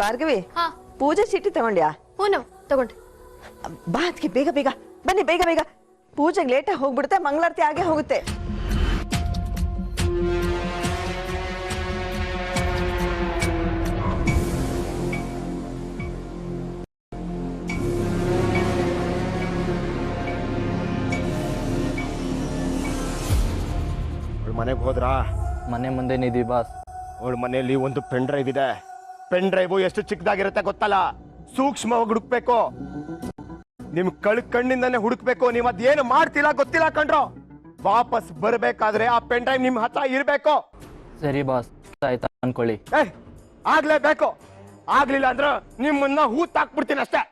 ಭಾರ್ಗವಿ, ಹಾ ಪೂಜೆ ಚೀಟಿ ತಗೊಂಡ್ಯಾ? ಹೂನು ತಗೊಂಡೆ. ಬಾ ಅದಕ್ಕೆ ಬೇಗ ಬೇಗ ಬನ್ನಿ, ಬೇಗ ಬೇಗ. ಪೂಜೆಗೆ ಲೇಟಾಗಿ ಹೋಗ್ಬಿಡುತ್ತೆ, ಮಂಗಳಾರತಿ ಆಗೇ ಹೋಗುತ್ತೆ. ಮನೆಗೆ ಹೋದ್ರಾ? ಮನೆ ಮುಂದೆನೇ ಇದೀವಿ ಬಾಸ್. ಅವಳ ಮನೆಯಲ್ಲಿ ಒಂದು ಪೆನ್ ಡ್ರೈವ್ ಇದೆ. ಪೆನ್ ಡ್ರೈವ್ ಎಷ್ಟು ಚಿಕ್ಕದಾಗಿರುತ್ತೆ ಗೊತ್ತಲ್ಲ, ಸೂಕ್ಷ್ಮವಾಗಿ ಹುಡುಕ್ಬೇಕು. ನಿಮ್ ಕಣ್ಣಿಂದಾನೆ ಹುಡುಕ್ಬೇಕು. ನೀವ್ ಅದೇನು ಮಾಡ್ತಿಲ್ಲ ಗೊತ್ತಿಲ್ಲ ಕಣ್ರೋ. ವಾಪಸ್ ಬರ್ಬೇಕಾದ್ರೆ ಆ ಪೆನ್ ಡ್ರೈವ್ ನಿಮ್ ಹತ್ರ ಇರ್ಬೇಕು. ಸರಿ ಬಾಸ್, ಆಯ್ತಾ ಅನ್ಕೊಳ್ಳಿ. ಆಗ್ಲೇಬೇಕು. ಆಗ್ಲಿಲ್ಲ ಅಂದ್ರೆ ನಿಮ್ಮನ್ನ ಹೂತಾಕ್ಬಿಡ್ತೀನಿ ಅಷ್ಟೇ.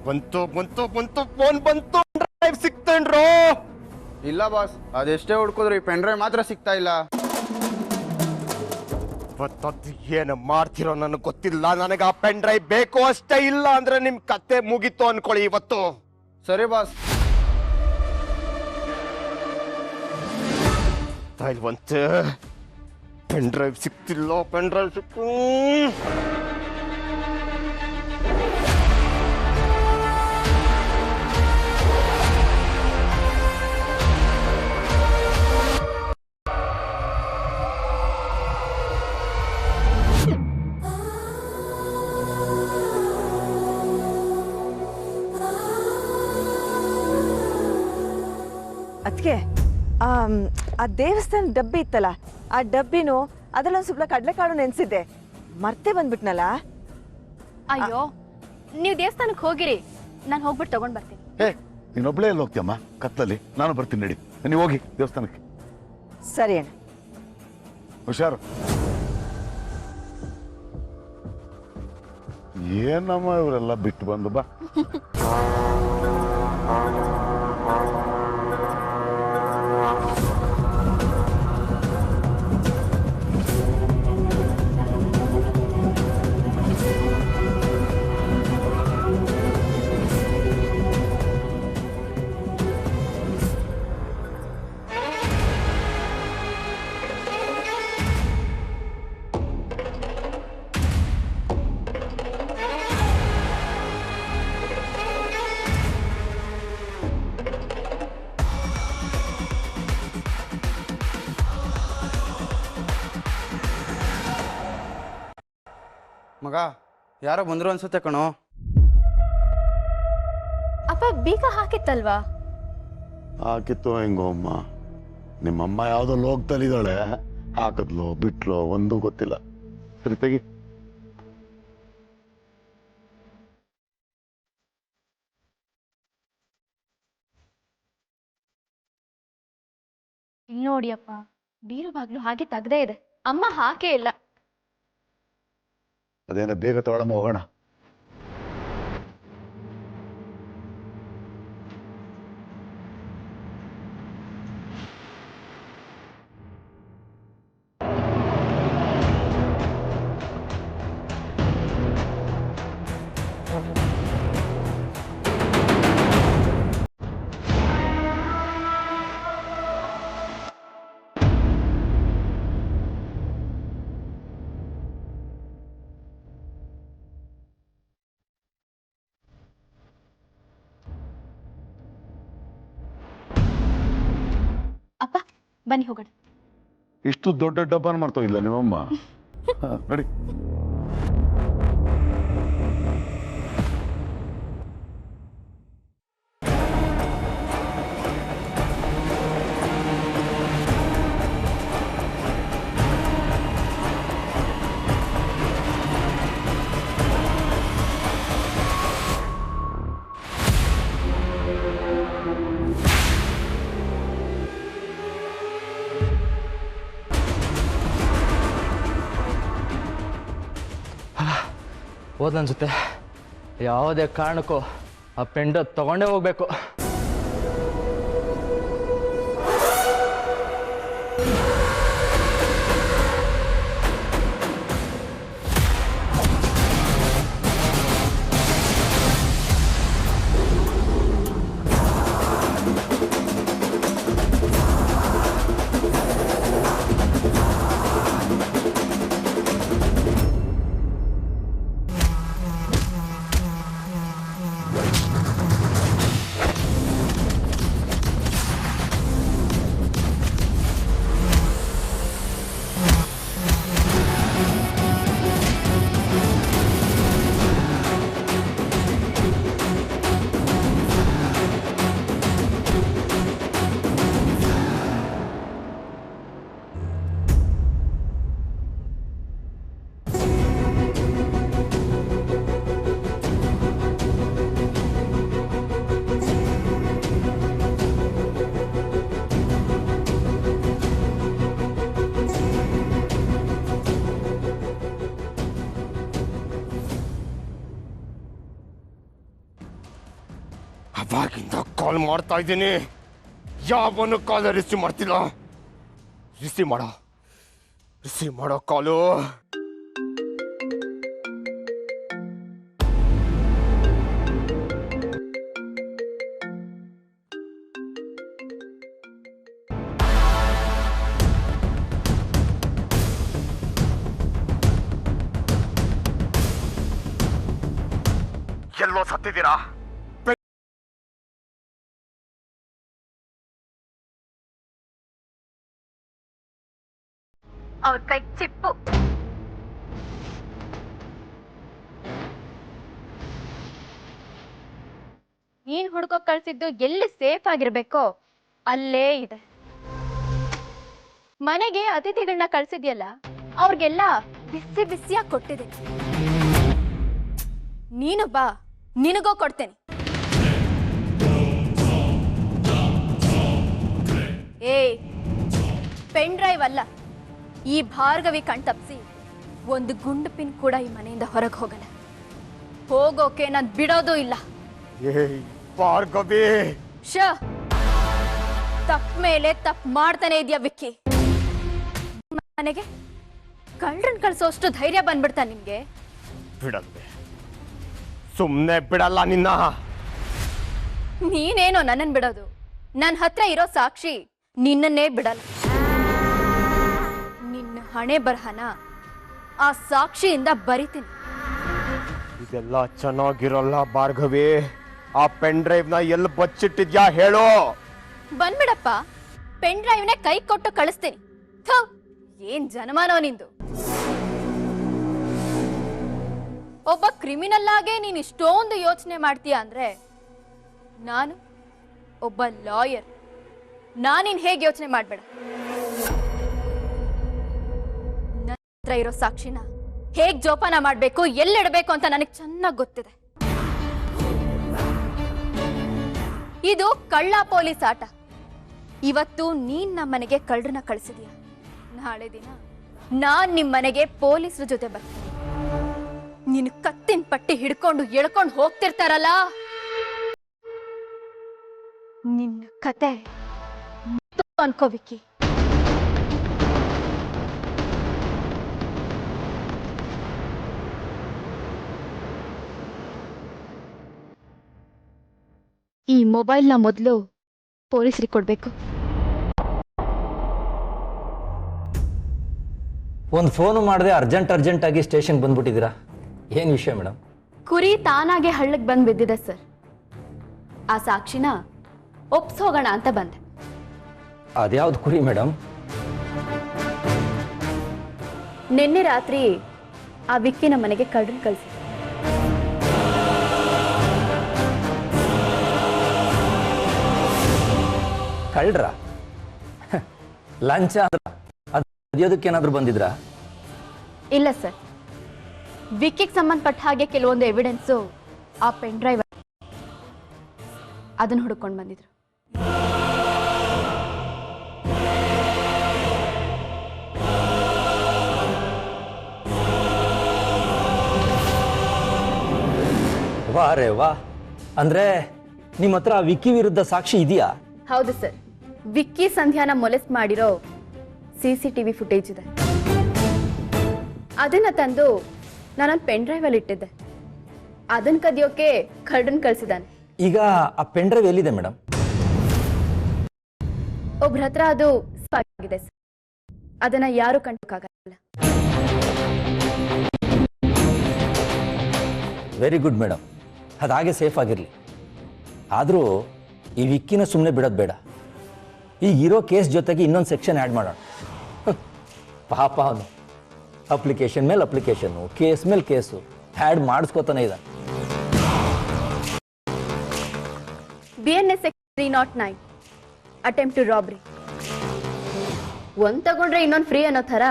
ಬಂತು ಬಂತು ಬಂತು, ಫೋನ್ ಬಂತು. ಡ್ರೈವ್ ಸಿಕ್ತೇನ್ರೋ? ಇಲ್ಲ ಬಾಸ್, ಅದೆಷ್ಟೇ ಹುಡ್ಕೋದ್ರಿ ಪೆನ್ ಡ್ರೈವ್ ಮಾತ್ರ ಸಿಗ್ತಾ ಇಲ್ಲ. ಇವತ್ತದ್ದು ಏನು ಮಾಡ್ತಿರೋ ನನಗೆ ಗೊತ್ತಿಲ್ಲ. ನನಗೆ ಆ ಪೆನ್ ಡ್ರೈವ್ ಬೇಕು ಅಷ್ಟೇ. ಇಲ್ಲ ಅಂದ್ರೆ ನಿಮ್ ಕತ್ತೆ ಮುಗೀತು ಅನ್ಕೊಳ್ಳಿ ಇವತ್ತು. ಸರಿ ಬಾಸ್. ಇಲ್ವಂತೆ ಪೆನ್ ಡ್ರೈವ್ ಸಿಕ್ತಿಲ್ಲ. ಪೆನ್ ಡ್ರೈವ್ ಸಿಕ್ಕು. ಅದಕ್ಕೆ ಆ ದೇವಸ್ಥಾನ ಡಬ್ಬಿ ಇತ್ತಲ್ಲ, ಆ ಡಬ್ಬಿನೂ ಅದರಲ್ಲೊಂದು ಸ್ವಲ್ಪ ಕಡಲೆಕಾಳು ನೆನ್ಸಿದ್ದೆ, ಮರ್ತೆ ಬಂದ್ಬಿಟ್ನಲ್ಲ. ಅಯ್ಯೋ, ನೀವು ದೇವಸ್ಥಾನಕ್ಕೆ ಹೋಗಿರಿ, ನಾನು ಹೋಗ್ಬಿಟ್ಟು ತಗೊಂಡ್ ಬರ್ತೀನಿ. ನೀನೊಬ್ಳೇ ಎಲ್ಲಿ ಹೋಗ್ತೀಯಮ್ಮ? ಕತ್ಲಲ್ಲಿ ನಾನು ಬರ್ತೀನಿ, ನಡಿ. ನೀವು ಹೋಗಿ ದೇವಸ್ಥಾನಕ್ಕೆ. ಸರಿ ಅಣ್ಣ. ಹುಷಾರು. ಏನಮ್ಮ ಇವರೆಲ್ಲ ಬಿಟ್ಟು ಬಂದು ಬಾ. ಮಗ, ಯಾರೋ ಬಂದ್ರು ಅನ್ಸುತ್ತೆ ಕಣೋ. ಅಪ್ಪ ಬೀಗ ಹಾಕಿತ್ತಲ್ವಾ? ಹಾಕಿತ್ತು ಹೆಂಗೋ ಅಮ್ಮ. ನಿಮ್ಮಮ್ಮ ಯಾವುದೋ ಲೋಕದಲ್ಲಿದ್ದಾಳೆ, ಹಾಕಿದ್ಲು ಬಿಟ್ಲು ಒಂದು ಗೊತ್ತಿಲ್ಲ. ಸರಿ ತೆಗಿ. ನೋಡಿ ಅಪ್ಪ, ಬೀರು ಬಾಗ್ಲು ಹಾಗೆ ತೆಗ್ದೇ ಇದೆ, ಅಮ್ಮ ಹಾಕೇ ಇಲ್ಲ. ಅದೇನ ಬೇಗ ತಗೊಳಮ್ಮ, ಹೋಗೋಣ. ಅಪ್ಪ ಬನ್ನಿ ಹೋಗೋಣ. ಇಷ್ಟು ದೊಡ್ಡ ಡಬ್ಬನ ಮಾಡ್ತಾ ಇಲ್ಲ ನಿಮ್ಮಮ್ಮ. ನಡಿ. ಹೋದನ್ಸುತ್ತೆ. ಯಾವುದೇ ಕಾರಣಕ್ಕೂ ಆ ಪೆಂಡ ತಗೊಂಡೇ ಹೋಗ್ಬೇಕು. ಅವಾಗಿಂದ ಕಾಲ್ ಮಾಡ್ತಾ ಇದ್ದೀನಿ, ಯಾವನು ಕಾಲ್ ರಿಸೀವ್ ಮಾಡ್ತಿಲ್ಲ. ರಿಸೀವ್ ಮಾಡೋ ಕಾಲು. ಎಲ್ಲೋ ಸತ್ತಿದ್ದೀರಾ? ಅವ್ರ ಕೈ ಚಿಪ್ಪು. ನೀನ್ ಹುಡ್ಕೋ ಕಳ್ಸಿದ್ದು ಎಲ್ಲಿ ಸೇಫ್ ಆಗಿರ್ಬೇಕೋ ಅಲ್ಲೇ ಇದೆ. ಮನೆಗೆ ಅತಿಥಿಗಳನ್ನ ಕಳ್ಸಿದ್ಯಲ್ಲ, ಅವ್ರಿಗೆಲ್ಲ ಬಿಸಿ ಬಿಸಿಯಾಗಿ ಕೊಟ್ಟಿದ್ದೀನಿ. ನೀನು ಬಾ, ನಿನಗೋ ಕೊಡ್ತೇನೆ. ಏಯ್, ಪೆನ್ ಡ್ರೈವ್ ಅಲ್ಲ, ಈ ಭಾರ್ಗವಿ ಕಣ್ತಪ್ಸಿ ಒಂದು ಗುಂಡು ಪಿನ್ ಕೂಡ ಈ ಮನೆಯಿಂದ ಹೊರಗೆ ಹೋಗಲ್ಲ. ಹೋಗೋಕೆ ನಾನ್ ಬಿಡೋದು ಇಲ್ಲ. ಏಯ್ ಭಾರ್ಗವಿ, ತಪ್ಪ ಮೇಲೆ ತಪ್ಪು ಮಾಡ್ತಾನೆ ಇದೆಯಾ ವಿಕ್ಕಿ? ಮನೆಗೆ ಕಳ್ಳರನ್ ಕಳ್ಸೋಷ್ಟು ಧೈರ್ಯ ಬಂದ್ಬಿಡ್ತಾ ನಿಮ್ಗೆ? ಬಿಡಲ್ವೇ? ಸುಮ್ನೆ ಬಿಡಲ್ಲ ನಿನ್ನ. ನೀನೇನೋ ನನ್ನನ್ ಬಿಡೋದು, ನನ್ನ ಹತ್ರ ಇರೋ ಸಾಕ್ಷಿ ನಿನ್ನನ್ನೇ ಬಿಡಲ್ಲ. ನಿನ್ನ ಹಣೆ ಬರಹನ ಆ ಸಾಕ್ಷಿಯಿಂದ ಬರಿತೀನಿ. ಇದೆಲ್ಲ ಚೆನ್ನಾಗಿರಲ್ಲ ಭಾರ್ಗವಿ. ಆ ಪೆನ್ ಡ್ರೈವ್ ನ ಎಲ್ಲಿ ಬಚ್ಚಿಟ್ಟಿದ್ಯಾ ಹೇಳು. ಬಂದ್ಬಿಡಪ್ಪ, ಪೆನ್ ಡ್ರೈವ್ನೇ ಕೈ ಕೊಟ್ಟು ಕಳಿಸ್ತೀನಿ. ಥು, ಏನ್ ಜನಮಾನೋ ನಿಂದು. ಒಬ್ಬ ಕ್ರಿಮಿನಲ್ ಆಗೇ ನೀನ್ ಇಷ್ಟೊಂದು ಯೋಚನೆ ಮಾಡ್ತೀಯ ಅಂದ್ರೆ, ನಾನು ಒಬ್ಬ ಲಾಯರ್. ನಾನಿನ್ ಹೇಗೆ ಯೋಚನೆ ಮಾಡ್ಬೇಡ. ನನ್ನ ಹತ್ರ ಇರೋ ಸಾಕ್ಷಿನ ಹೇಗ್ ಜೋಪಾನ ಮಾಡ್ಬೇಕು, ಎಲ್ಲಿಡಬೇಕು ಅಂತ ನನಗೆ ಚೆನ್ನಾಗಿ ಗೊತ್ತಿದೆ. ಇದು ಕಳ್ಳ ಪೊಲೀಸ್ ಆಟ. ಇವತ್ತು ನೀನ್ ನಮ್ಮನೆಗೆ ಕಳ್ಳರನ್ನ ಕಳಿಸಿದೀಯ, ನಾಳೆ ದಿನ ನಾನ್ ನಿಮ್ಮನೆಗೆ ಪೊಲೀಸರ ಜೊತೆ ಬರ್ತೀನಿ. ನಿನ್ ಕತ್ತಿನ ಪಟ್ಟಿ ಹಿಡ್ಕೊಂಡು ಎಳ್ಕೊಂಡು ಹೋಗ್ತಿರ್ತಾರಲ್ಲ, ನಿನ್ನ ಕತೆ ಅನ್ಕೋ ವಿಕ್ಕಿ. ಈ ಮೊಬೈಲ್ನ ಮೊದಲು ಪೊಲೀಸರಿಗೆ ಕೊಡ್ಬೇಕು. ಒಂದು ಫೋನು ಮಾಡದೆ ಅರ್ಜೆಂಟ್ ಆಗಿ ಸ್ಟೇಷನ್ ಬಂದ್ಬಿಟ್ಟಿದ್ದೀರಾ, ಏನು ವಿಷಯ ಮೇಡಮ್? ಕುರಿ ತಾನಾಗೆ ಹಳ್ಳಕ್ಕೆ ಬಂದು ಬಿದ್ದಿದೆ ಸರ್. ಆ ಸಾಕ್ಷಿನ ಒಪ್ಸೋಗೋಣ ಅಂತ ಬಂದೆ. ಅದ್ಯಾವ್ದು ಕುರಿ ಮೇಡಮ್? ನಿನ್ನೆ ರಾತ್ರಿ ಆ ವಿಕ್ಕಿನ ಮನೆಗೆ ಕಳ್ಳರನ್ನ ಕಳಿಸಿ. ಕಳ್ರ? ಲಂಚ ಅದ್ಯೋದಕ್ಕೇನಾದ್ರೂ ಬಂದಿದ್ರಾ? ಇಲ್ಲ ಸರ್, ವಿಕ್ಕಿಗೆ ಸಂಬಂಧಪಟ್ಟ ಹಾಗೆ ಕೆಲವೊಂದು ಎವಿಡೆನ್ಸು ಆ ಪೆನ್ ಡ್ರೈವ್ ಅದನ್ನು ಹುಡುಕೊಂಡು ಬಂದಿದ್ರು. ವಾ ರೇ ವಾ. ಅಂದ್ರೆ ನಿಮ್ಮ ಹತ್ರ ವಿಕ್ಕಿ ವಿರುದ್ಧ ಸಾಕ್ಷಿ ಇದೆಯಾ? ಹೌದು ಸರ್, ವಿಕ್ಕಿ ಸಂಧ್ಯಾನ ಮೊಲೆಸ್ಟ್ ಮಾಡಿರೋ CCTV ಫುಟೇಜ್ ಇದೆ. ಅದನ್ನ ತಂದು ನಾನೊಂದು ಪೆನ್ ಡ್ರೈವ್ ಅಲ್ಲಿ ಇಟ್ಟಿದ್ದೆ. ಅದನ್ನ ಕದಿಯೋಕೆ ಕಳ್ಳನ್ ಕಳ್ಸಿದಾನೆ. ಈಗ ಆ ಪೆನ್ ಡ್ರೈವ್ ಎಲ್ಲಿದೆ ಮೇಡಮ್? ಒಬ್ರ ಹತ್ರ ಅದು ಆಗಿದೆ ಸರ್. ಅದನ್ನ ಯಾರು ಕಂಡಕ್ಕಾಗಲ್ಲ. ವೆರಿ ಗುಡ್ ಮೇಡಮ್, ಅದಾಗೆ ಸೇಫ್ ಆಗಿರಲಿ. ಆದರೂ ಈ ವಿಕ್ಕಿನ ಸುಮ್ಮನೆ ಬಿಡೋದು ಬೇಡ. ಈಗ ಇರೋ ಕೇಸ್ ಜೊತೆಗೆ ಇನ್ನೊಂದು ಸೆಕ್ಷನ್ ಆ್ಯಡ್ ಮಾಡೋಣ. ಪಾಪ ಅವನು ಅಪ್ಲಿಕೇಶನ್ ಮೇಲೆ ಅಪ್ಲಿಕೇಶನ್ನು, ಕೇಸ್ ಮೇಲೆ ಕೇಸು ಆ್ಯಡ್ ಮಾಡಿಸ್ಕೋತಾನೆ ಇದ್ದಾನೆ. BNS 309 attempt to robbery. ಒಂದ್ ತಗೊಂಡ್ರೆ ಇನ್ನೊಂದು ಫ್ರೀ ಅನ್ನೋ ಥರ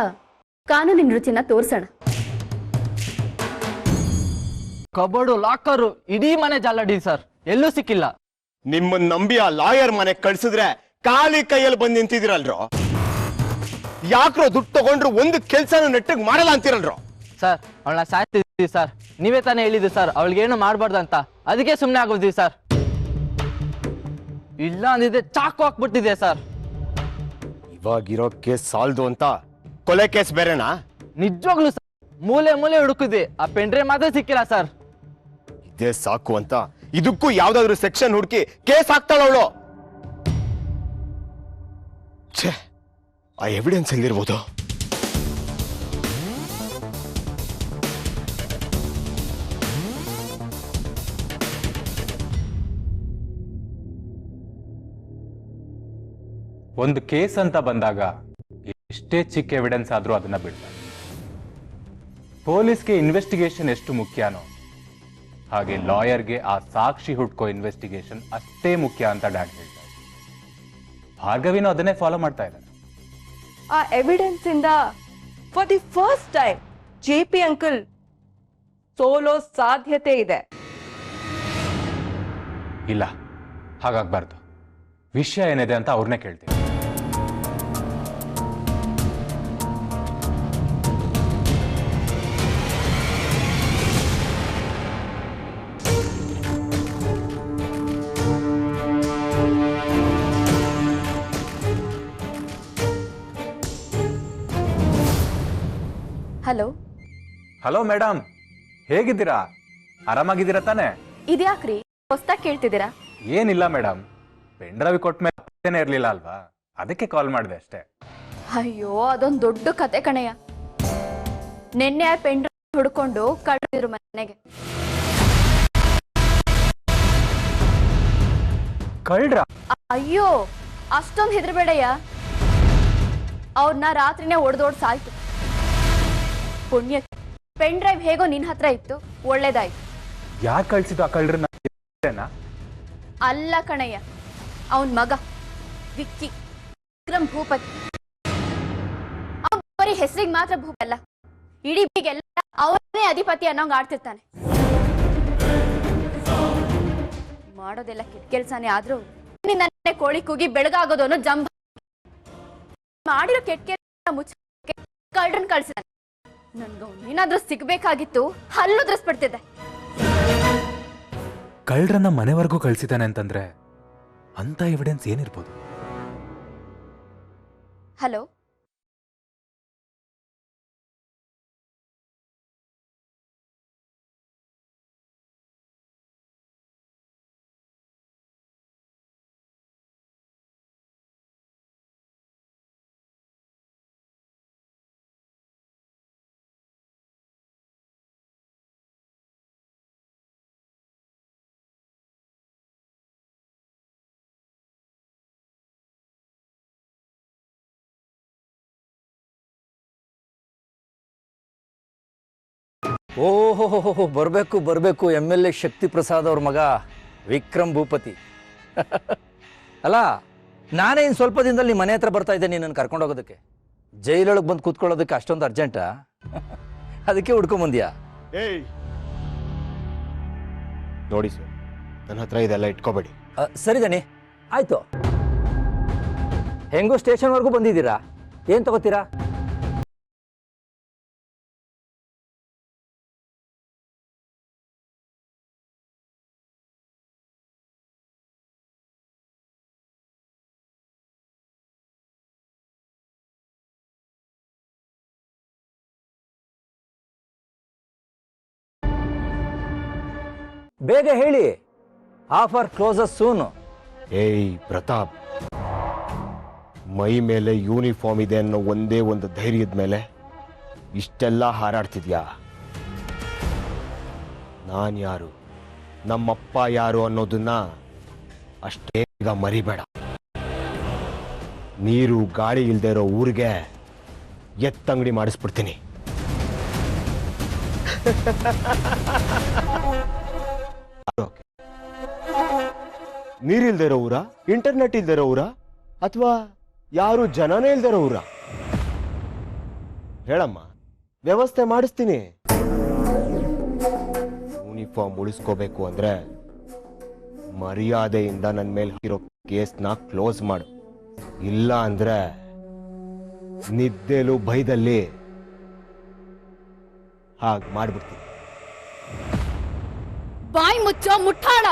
ಕಾನೂನಿನ ರುಚಿನ ತೋರ್ಸೋಣ. ಕಬೋರ್ಡು, ಲಾಕರು, ಇಡೀ ಮನೆ ಜಾಲಡಿ ಸರ್, ಎಲ್ಲೂ ಸಿಕ್ಕಿಲ್ಲ. ನಿಮ್ಮನ್ನ ನಂಬಿ ಆ ಲಾಯರ್ ಮನೆಗೆ ಕಳ್ಸಿದ್ರೆ ಖಾಲಿ ಕೈಯಲ್ಲಿ ಬಂದು ನಿಂತಿದಿರಲ್ರೋ. ಯಾಕ್ರೋ ದುಡ್ಡು ತಗೊಂಡ್ರು ಒಂದು ಕೆಲ್ಸನ ನೆಟ್ಟಗ್ ಮಾಡಲ್ಲ ಅಂತಿರಲ್ರೋ. ಸರ್, ಅವಳನ್ನ ಸಾಯ್ತಿದ್ವಿ ಸರ್. ನೀವೇ ತಾನೇ ಹೇಳಿದ್ದು ಸರ್ ಅವಳಿಗೇನು ಮಾಡಬಾರ್ದು ಅಂತ. ಅದಕ್ಕೆ ಸುಮ್ಮನೆ ಆಗೋದ್ವಿ ಸರ್. ಇಲ್ಲ ಅಂದಿದ್ದೆ ಚಾಕು ಹಾಕ್ಬಿಟ್ಟಿದೆ ಸರ್. ಇವಾಗಿರೋ ಕೇಸ್ ಸಾಲ್ದು ಅಂತ ಕೊಲೆ ಕೇಸ್ ಬೇರೆನಾ? ನಿಜವಾಗ್ಲು ಸರ್, ಮೂಲೆ ಮೂಲೆ ಹುಡುಕಿದ್ವಿ, ಆ ಪೆಂಡ್ರೆ ಮಾತ್ರ ಸಿಕ್ಕಿಲ್ಲ ಸರ್. ಇದೇ ಸಾಕು ಅಂತ ಇದಕ್ಕೂ ಯಾವ್ದಾದ್ರು ಸೆಕ್ಷನ್ ಹುಡುಕಿ ಕೇಸ್ ಹಾಕ್ತಾಳವಳು. ಛೇ, ಆ ಎವಿಡೆನ್ಸ್ ಎಲ್ಲಿರ್ಬೋದು? ಒಂದು ಕೇಸ್ ಅಂತ ಬಂದಾಗ ಎಷ್ಟೇ ಚಿಕ್ಕ ಎವಿಡೆನ್ಸ್ ಆದ್ರೂ ಅದನ್ನ ಬಿಡ್ತಾರೆ. ಪೊಲೀಸ್ಗೆ ಇನ್ವೆಸ್ಟಿಗೇಷನ್ ಎಷ್ಟು ಮುಖ್ಯನೋ ಹಾಗೆ ಲಾಯರ್ಗೆ ಆ ಸಾಕ್ಷಿ ಹುಡ್ಕೋ ಇನ್ವೆಸ್ಟಿಗೇಷನ್ ಅಷ್ಟೇ ಮುಖ್ಯ ಅಂತ ಡ್ಯಾಡ್ ಹೇಳ್ತಾರೆ. ಭಾರ್ಗವಿನೂ ಅದನ್ನೇ ಫಾಲೋ ಮಾಡ್ತಾ ಇದ್ದಾರೆ. ಆ ಎವಿಡೆನ್ಸ್ ಇಂದ for the first time JP uncle solo ಸಾಧ್ಯತೆ ಇದೆ. ಇಲ್ಲ, ಹಾಗಾಗ್ಬಾರ್ದು. ವಿಷಯ ಏನಿದೆ ಅಂತ ಅವ್ರನ್ನೇ ಕೇಳ್ತೀವಿ. ಹಲೋ. ಹಲೋ ಮೇಡಮ್, ಹೇಗಿದ್ದೀರಾ? ಆರಾಮಾಗಿದ್ದೀರಾ ತಾನೆ? ಇದ್ಯಾಕ್ರಿ ಹೊಸ್ದಾಗಿ ಕೇಳ್ತಿದ್ದೀರಾ? ಏನಿಲ್ಲ ಮೇಡಮ್, ಪೆಂಡ್ರವಿ ಕೊಟ್ಟ ಮೇಲೆ ಇರ್ಲಿಲ್ಲ ಅಲ್ವಾ, ಅದಕ್ಕೆ ಕಾಲ್ ಮಾಡಿದೆ ಅಷ್ಟೇ. ಅಯ್ಯೋ, ಅದೊಂದು ದೊಡ್ಡ ಕತೆ ಕಣಯ್ಯ. ನಿನ್ನೆ ಪೆಂಡ್ರ ಹುಡ್ಕೊಂಡು ಕಳ್ದಿದ್ರು ಮನೆಗೆ. ಕಳ್ರ? ಅಯ್ಯೋ, ಅಷ್ಟೊಂದು ಹೆದರ್ಬೇಡಯ್ಯ. ಅವ್ರನ್ನ ರಾತ್ರಿನೇ ಒಡ್ದೋಡ್ ಸಾಯ್ತು. ಪುಣ್ಯ ಪೆನ್ ಡ್ರೈವ್ ಹೇಗೋ ನಿನ್ ಹತ್ರ ಇತ್ತು, ಒಳ್ಳೇದಾಯ್ತು. ಯಾರು ಕಳ್ಸಿದ್ದು ಆ ಕಳ್ರನ್ನ? ಅಲ್ಲ ಕಣಯ್ಯ, ಅವನ್ ಮಗ ವಿಕ್ಕಿ, ವಿಕ್ರಮ್ ಭೂಪತಿ. ಅವನ್ ಬರೀ ಹೆಸರಿಗೆ ಮಾತ್ರ ಭೂಪತಿ ಅಲ್ಲ, ಇಡೀ ಬೀಗೆಲ್ಲ ಅವನೇ ಅಧಿಪತಿ ಅನ್ನೋಂಗ್ ಆಡ್ತಿರ್ತಾನೆ. ಮಾಡೋದೆಲ್ಲ ಕೆಟ್ಟ ಕೆಲ್ಸಾನೇ ಆದ್ರೂ ನನ್ನೇ ಕೋಳಿ ಕೂಗಿ ಬೆಳಗಾಗೋದು ಅನ್ನೋ ಜಂಬ. ಮಾಡಿರೋ ಕೆಟ್ಟ ಕೆಲಸ ಮುಚ್ಚಕ್ಕೆ ಕಳ್ಳರನ್ನ ಕಳ್ಸಿದಾನೆ. ನನ್ಗೆ ಏನಾದ್ರೂ ಸಿಗ್ಬೇಕಾಗಿತ್ತು, ಹಲ್ಲುದ್ರಸ್ಬಿಡ್ತಿದ್ದೆ. ಕಳ್ಳರನ್ನ ಮನೆವರೆಗೂ ಕಳ್ಸಿದ್ದಾನೆ ಅಂತಂದ್ರೆ ಅಂತ ಎವಿಡೆನ್ಸ್ ಏನಿರ್ಬೋದು? ಹಲೋ. ಓಹೋ, ಬರಬೇಕು ಬರಬೇಕು, MLA ಶಕ್ತಿ ಪ್ರಸಾದ್ ಅವ್ರ ಮಗ ವಿಕ್ರಮ್ ಭೂಪತಿ. ಅಲ್ಲ, ನಾನೇ ಇನ್ನು ಸ್ವಲ್ಪ ದಿನದಲ್ಲಿ ನಿಮ್ಮ ಮನೆ ಹತ್ರ ಬರ್ತಾ ಇದ್ದೆ ನಿನ್ನನ್ನು ಕರ್ಕೊಂಡು ಹೋಗೋದಕ್ಕೆ. ಜೈಲೊಳಗೆ ಬಂದು ಕೂತ್ಕೊಳ್ಳೋದಕ್ಕೆ ಅಷ್ಟೊಂದು ಅರ್ಜೆಂಟಾ? ಅದಕ್ಕೆ ಹುಡ್ಕೊಂಬಂದ್ಯಾ? ಏಯ್ ನೋಡಿ ಸರ್, ನನ್ನ ಹತ್ರ ಇದೆಲ್ಲ ಇಟ್ಕೋಬೇಡಿ. ಸರಿ ದಣಿ, ಆಯ್ತು. ಹೆಂಗೋ ಸ್ಟೇಷನ್ವರೆಗೂ ಬಂದಿದ್ದೀರಾ, ಏನು ತಗೋತೀರಾ? ಬೇಗ ಹೇಳಿ. Offer closes soon. ಏಯ್ ಪ್ರತಾಪ್, ಮೈ ಮೇಲೆ ಯೂನಿಫಾರ್ಮ್ ಇದೆ ಅನ್ನೋ ಒಂದೇ ಒಂದು ಧೈರ್ಯದ ಮೇಲೆ ಇಷ್ಟೆಲ್ಲ ಹಾರಾಡ್ತಿದ್ಯಾ? ನಾನು ಯಾರು, ನಮ್ಮಪ್ಪ ಯಾರು ಅನ್ನೋದನ್ನ ಅಷ್ಟೇ ಈಗ ಮರಿಬೇಡ. ನೀರು ಗಾಳಿ ಇಲ್ದೇ ಇರೋ ಊರಿಗೆ ಎತ್ತಂಗಡಿ ಮಾಡಿಸ್ಬಿಡ್ತೀನಿ. ನೀರಿಲ್ದೇ ಇರೋ ಊರ, ಇಂಟರ್ನೆಟ್ ಇಲ್ದೇ ಇರೋ ಊರ, ಅಥವಾ ಯಾರು ಜನನೇ ಇಲ್ದೇ ಇರೋ ಊರ? ಹೇಳಮ್ಮ, ವ್ಯವಸ್ಥೆ ಮಾಡಿಸ್ತೀನಿ. ಯೂನಿಫಾರ್ಮ್ ಉಳಿಸ್ಕೋಬೇಕು ಅಂದ್ರೆ ಮರ್ಯಾದೆಯಿಂದ ನನ್ನ ಮೇಲೆ ಇರೋ ಕೇಸ್ನ ಕ್ಲೋಸ್ ಮಾಡು. ಇಲ್ಲ ಅಂದ್ರೆ ನಿದ್ದೆಲು ಭಯದಲ್ಲಿ ಹಾಗೆ ಮಾಡ್ಬಿಡ್ತೀನಿ. ಬಾಯಿ ಮುಚ್ಚೋ ಮುಟ್ಟಾಳ.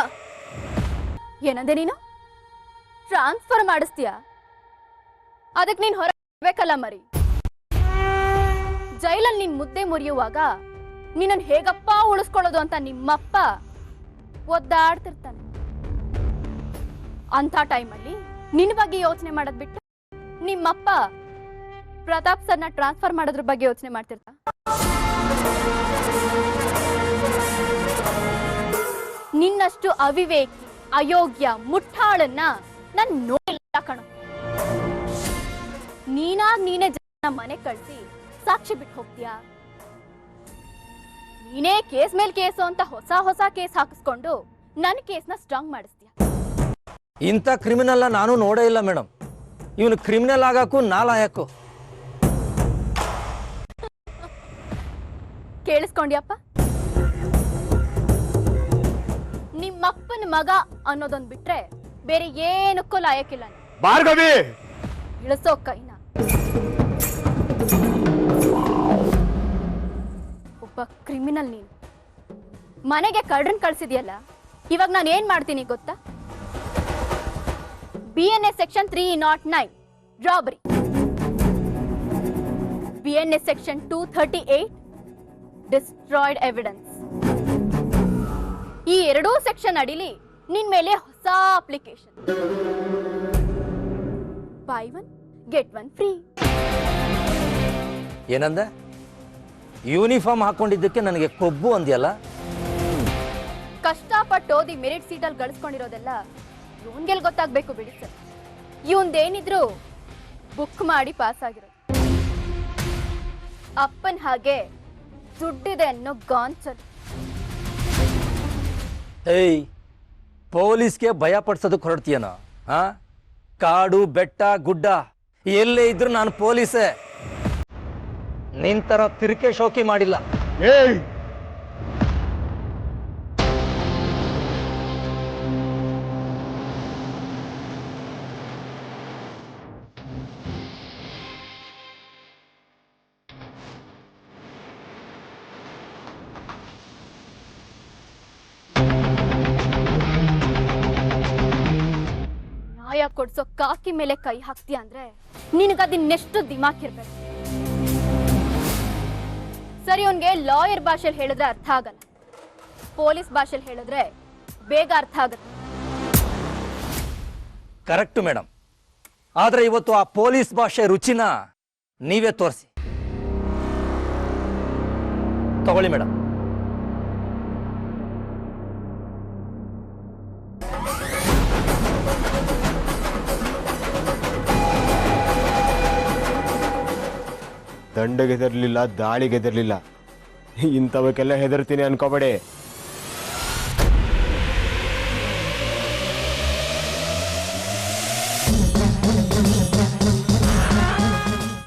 ಏನಂದೆ ನೀನು? ಟ್ರಾನ್ಸ್ಫರ್ ಮಾಡಿಸ್ತೀಯ? ಅದಕ್ಕೆ ನೀನ್ ಹೊರಬೇಕಲ್ಲ ಮರಿ. ಜೈಲಲ್ಲಿ ನಿನ್ ಮುದ್ದೆ ಮುರಿಯುವಾಗ ನಿನ್ನನ್ನು ಹೇಗಪ್ಪ ಉಳಿಸ್ಕೊಳ್ಳೋದು ಅಂತ ನಿಮ್ಮಪ್ಪ ಒದ್ದಾಡ್ತಿರ್ತಾನೆ. ಅಂಥ ಟೈಮಲ್ಲಿ ನಿನ್ನ ಬಗ್ಗೆ ಯೋಚನೆ ಮಾಡೋದ್ ಬಿಟ್ಟು ನಿಮ್ಮಪ್ಪ ಪ್ರತಾಪ್ ಸರ್ನ ಟ್ರಾನ್ಸ್ಫರ್ ಮಾಡೋದ್ರ ಬಗ್ಗೆ ಯೋಚನೆ ಮಾಡ್ತಿರ್ತ. ನಿನ್ನಷ್ಟು ಅವಿವೇಕಿ, ಅಯೋಗ್ಯ, ಮುಟ್ಟಾಳನ್ನ ನಾನ್ ನೋಡಿಲ್ಲ ಕಣೋ. ನೀನಾಗ್ ನೀನೇ ಜನ ಮನೆ ಕಳ್ಸಿ ಸಾಕ್ಷಿ ಬಿಟ್ಟು ಹೋಗ್ತೀಯಾ? ನೀನೇ ಕೇಸ್ ಮೇಲ್ ಕೇಸು ಅಂತ ಹೊಸ ಕೇಸ್ ಹಾಕಿಸ್ಕೊಂಡು ನನ್ನ ಕೇಸ್ನ ಸ್ಟ್ರಾಂಗ್ ಮಾಡಿಸ್ತೀಯ. ಇಂಥ ಕ್ರಿಮಿನಲ್ನ ನಾನು ನೋಡೇ ಇಲ್ಲ ಮೇಡಮ್. ಇವನು ಕ್ರಿಮಿನಲ್ ಆಗಕ್ಕೂ ನಾಲಾಯಕ್ಕೂ. ಕೇಳಿಸ್ಕೊಂಡ್ಯಪ್ಪ? ನಿಮ್ಮಪ್ಪನ ಮಗ ಅನ್ನೋದೊಂದ್ ಬಿಟ್ರೆ ಬೇರೆ ಏನಕ್ಕೂ ಲಾಯಕ್ಕಿಲ್ಲ. ಭಾರ್ಗವಿ, ಇಳಿಸೋ ಕೈನ. ಒಬ್ಬ ಕ್ರಿಮಿನಲ್ ನೀನು. ಮನೆಗೆ ಕಳ್ಳರನ್ ಕಳ್ಸಿದ್ಯಲ್ಲ, ಇವಾಗ ನಾನು ಏನ್ ಮಾಡ್ತೀನಿ ಗೊತ್ತಾ? BNS section 309 robbery, BNS section 238 destroyed evidence. ಈ ಎರಡೂ ಸೆಕ್ಷನ್ ಅಡಿಲಿ ನಿನ್ ಮೇಲೆ ಹೊಸ application, by one get one free. ಏನಂದ? ಯೂನಿಫಾರ್ಮ್ ಹಾಕೊಂಡಿದ್ದಕ್ಕೆ ನನಗೆ ಕೊಬ್ಬು ಅಂದ್ಯಲ್ಲ? ಕಷ್ಟಪಟ್ಟು ಓದಿ ಮೆರಿಟ್ ಸೀಟಲ್ಲಿ ಗಳಿಸ್ಕೊಂಡಿರೋದೆಲ್ಲ ಇವನ್ಗೆಲ್ ಗೊತ್ತಾಗ್ಬೇಕು ಬಿಡಿ ಸರ್. ಇವಂದೇನಿದ್ರು ಬುಕ್ ಮಾಡಿ ಪಾಸ್ ಆಗಿರೋದು. ಅಪ್ಪನ್ ಹಾಗೆ ದುಡ್ಡಿದೆ ಅನ್ನೋ ಗಾನ್ಸಲ್. ಏಯ್, ಪೊಲೀಸ್ಗೆ ಭಯ ಪಡಿಸೋದಕ್ಕೆ ಹೊರಡ್ತೀಯನ? ಕಾಡು ಬೆಟ್ಟ ಗುಡ್ಡ ಎಲ್ಲೇ ಇದ್ರು ನಾನು ಪೊಲೀಸೇ. ನಿನ್ ತರ ತಿರುಕೆ ಶೋಕಿ ಮಾಡಿಲ್ಲ. ಏಯ್, ನ್ಯಾಯ ಕೊಡ್ಸೋ ಕಾಕಿ ಮೇಲೆ ಕೈ ಹಾಕ್ತೀಯ ಅಂದ್ರೆ ನಿನಗದಿನ್ನೆಷ್ಟು ದಿಮಾಕ್ ಇರ್ಬೇಕು. ಸರಿ, ಅವನ್ಗೆ ಲಾಯರ್ ಭಾಷೆಯಲ್ಲಿ ಹೇಳಿದ್ರೆ ಅರ್ಥ ಆಗಲ್ಲ, ಪೊಲೀಸ್ ಭಾಷೆಯಲ್ಲಿ ಹೇಳಿದ್ರೆ ಬೇಗ ಅರ್ಥ ಆಗುತ್ತೆ. Correct madam. ಆದ್ರೆ ಇವತ್ತು ಆ ಪೊಲೀಸ್ ಭಾಷೆ ರುಚಿನ ನೀವೇ ತೋರಿಸಿ. ತಗೊಳ್ಳಿ ಮೇಡಮ್. ದಂಡಗೆದರ್ಲಿಲ್ಲ, ದಾಳಿಗೆದರ್ಲಿಲ್ಲ. ಇಂಥವಕ್ಕೆಲ್ಲ ಹೆದರ್ತೀನಿ ಅನ್ಕೋಬೇಡಿ.